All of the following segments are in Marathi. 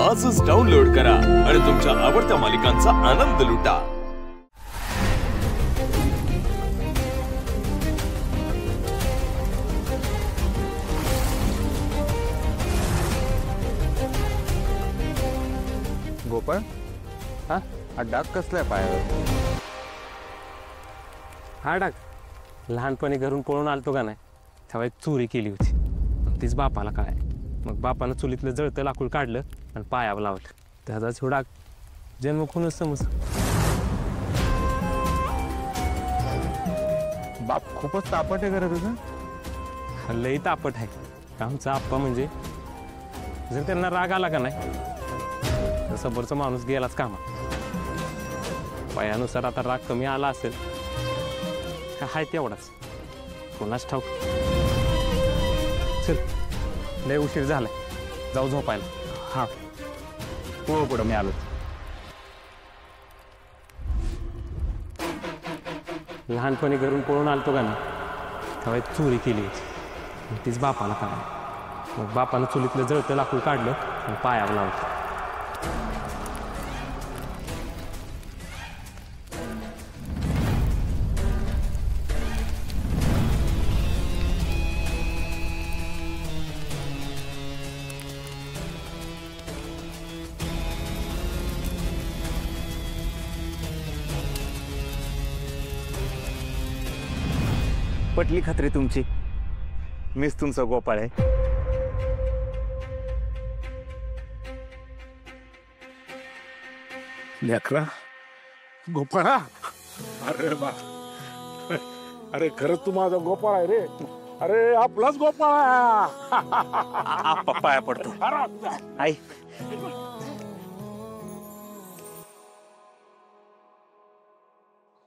आजच डाउनलोड करा आणि तुमच्या आवडत्या मालिकांचा आनंद लुटा। गोपाळ, हा डाग कसलाय पायावर? हा डाग लहानपणी घरून पळून आलतो का नाही, तेव्हा एक चोरी केली होती। तीच बापाला काय, मग बापानं चुलीतलं जळतं लाकूड काढलं आणि पायावर लावलं। त्याचाच हो डाग जन्म खूनच समज। बाप खूपच तापट आहे खरं तुझं। लई तापट आहे आमचा आप्पा। म्हणजे जर त्यांना राग आला का नाही तर समोरचा माणूस गेलाच कामा। वयानुसार आता राग कमी आला असेल हाय तेवढाच, कोणाच ठाऊक। चल लय उशीर झालाय, जाऊ झोपायला। हा हो, पुढं मी आलो। लहानपणी घरून पळून आलतो का नाही, तेव्हा एक चोरी केली होती। तीच बापाला काय, मग बापानं चुलीतलं जळतं लाकूड काढलं आणि पायावर लावलं। पटली खात्री तुमची, मीच तुमचा गोपाळ आहे। लेकरा गोपाळा, अरे बा, अरे खरंच तू माझा गोपाळ आहे रे। अरे आपलाच गोपाळ आहे। पाया पडतो आई।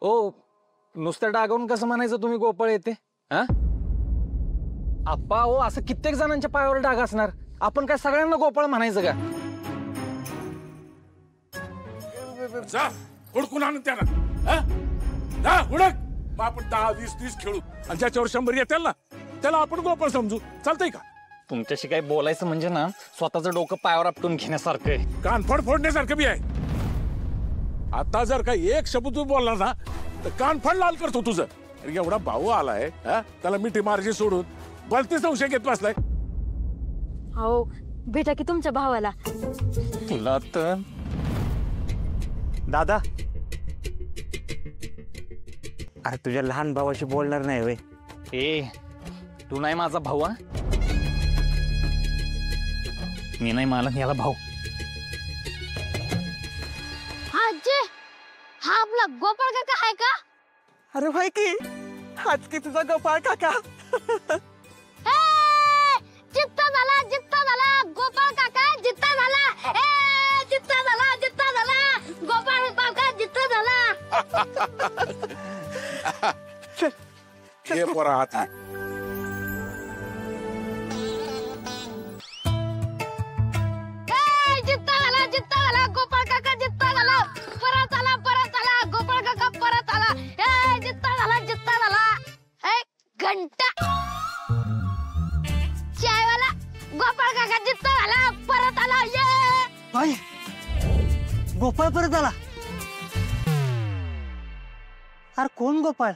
ओ नुसतं डागावून कसं म्हणायचं तुम्ही गोपाळ येते? हा आप्पा, ओ असं कित्येक जणांच्या पायावर डाग असणार, आपण काय सगळ्यांना गोपाळ म्हणायचं का? जा हुडकून आणून त्यांना, जा हुडक। मग आपण 10, 20, 30 खेळू आणि ज्याच्यावर 100 येतील ना त्याला आपण गोपाळ समजू, चालतंय का? तुमच्याशी काय बोलायचं म्हणजे ना स्वतःचं डोकं पायावर आपटून घेण्यासारखं आहे, कानफड फोडण्यासारखं बी आहे। आता जर का एक शब्द तू बोलला ना तर कानफड लाल करतो तुझं। एवढा भाऊ आलाय, त्याला मिठी मार्जी सोडून भलते संशय घेत बसलाय। हो भेटा की तुमच्या भावाला। तुला तर दादा, अरे तुझ्या लहान भावाशी बोलणार नाही वे? ए तू नाही माझा भाऊ, मी नाही मला याला भाऊ। आजे हा आपला गोपाळ काका आहे का? अरे भाई की हाच की तुझा गोपाळ काका। जित्ता झाला गोपाळ काका, जित्ता झाला। जित्ता झाला गोपाळ काका, जित्ता झाला। ये पोरा हात जित्ता झाला गोपाळ काका, जित्ता झाला। परत आला गोपाळ काका, परत आला। जित्ता झाला। घंटा चायवाला गोपाळ काका जित्ता झाला, परत आला। ये भाई गोपाळ परत आला। अरे कोण गोपाळ?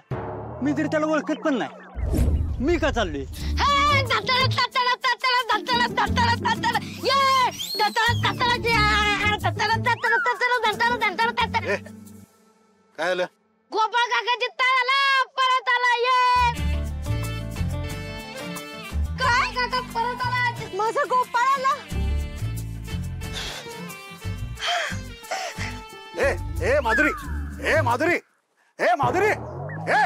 मी तरी त्याला ओळखत पण नाही। मी का चाललोय? काय झालं? गोपाळ काका जित्ता झाला, परत आला। ये काय काका परत आला? माझा गोपाळ आला। ए माधुरी, ए माधुरी, ए माधुरी, ए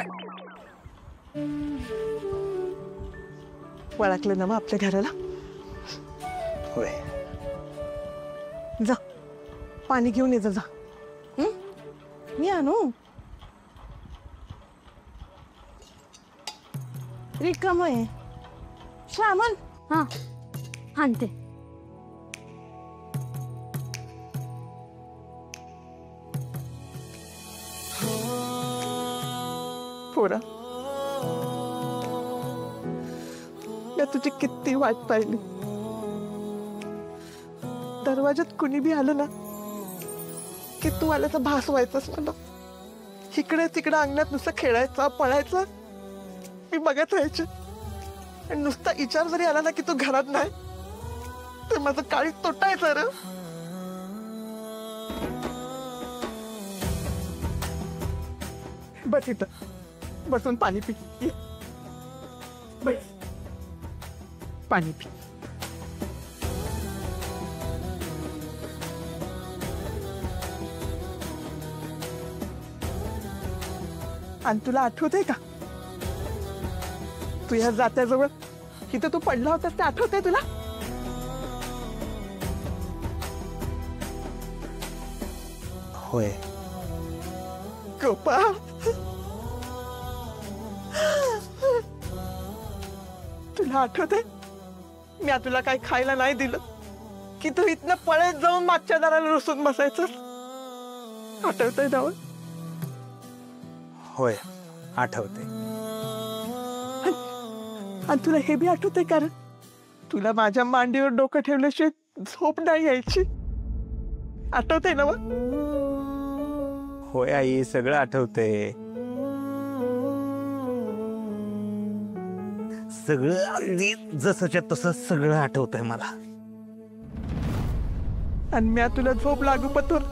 ओळखलं ना मग आपल्या घराला? होय। जा पाणी घेऊन ये जा। मी आणू? रिकाम आहे श्यामन। हा आणते। पोरा, मी तुझी किती वाट पाहिली। दरवाजात कुणी बी आलं ना की तू आल्याचा भास व्हायचाच मला. इकडे तिकडे अंगणात नुसतं खेळायचा पळायचा मी बघत राहायचे. आणि नुसता विचार जरी आला ना की तू घरात नाही तर माझं काळी तोटायचं रे. बस इथं बसून पाणी पी. ये. बस पाणी पी. आणि तुला आठवतंय का तू ह्या जात्याजवळ इथं तू पडला होतास ते आठवतंय तुला? होय. गोपाळ तुला आठवतंय मी तुला काही खायला नाही दिलं की तू इथनं पळत जाऊन मागच्या दाराला रुसून बसायचं. आठवतंय ना? होय आठवते. आणि तुला हे बी आठवतंय कारण तुला माझ्या मांडीवर डोकं ठेवल्याशिवाय झोप नाही यायची. आठवतंय ना? होय आई सगळं आठवतंय. सगळं अगदी जसंच्या तसं सगळं आठवतंय मला. आणि मी तुला झोप लागू पतून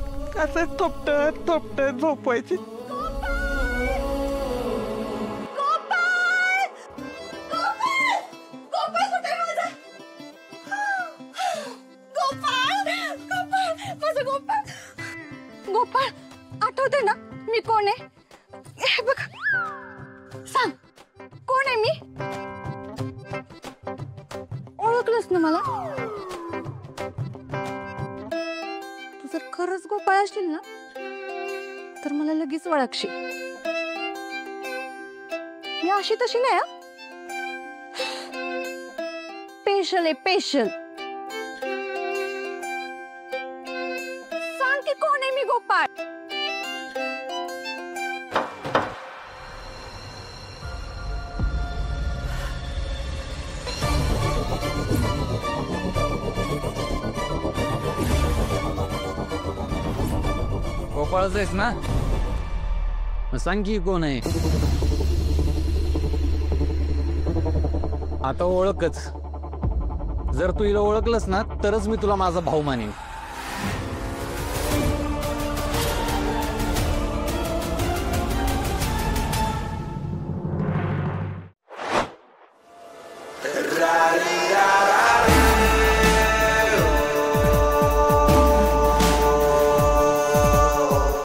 असं थोपटत थोपटत झोपवायची. गोपाळ आठवते ना मी कोण आहे? हे बघ सांग कोण आहे मी? ओळखलंस ना मला? तू जर खरंच गोपाळ असशील ना तर मला लगेच ओळखशील. मी अशी तशी नाही. स्पेशल आहे स्पेशल. सांग की कोण आहे मी गोपाळ? गोपाळच आहेस ना? मग सांग की कोण आहे? आता ओळखच. जर तू हिला ओळखलंस ना तरच मी तुला माझा भाऊ मानेन.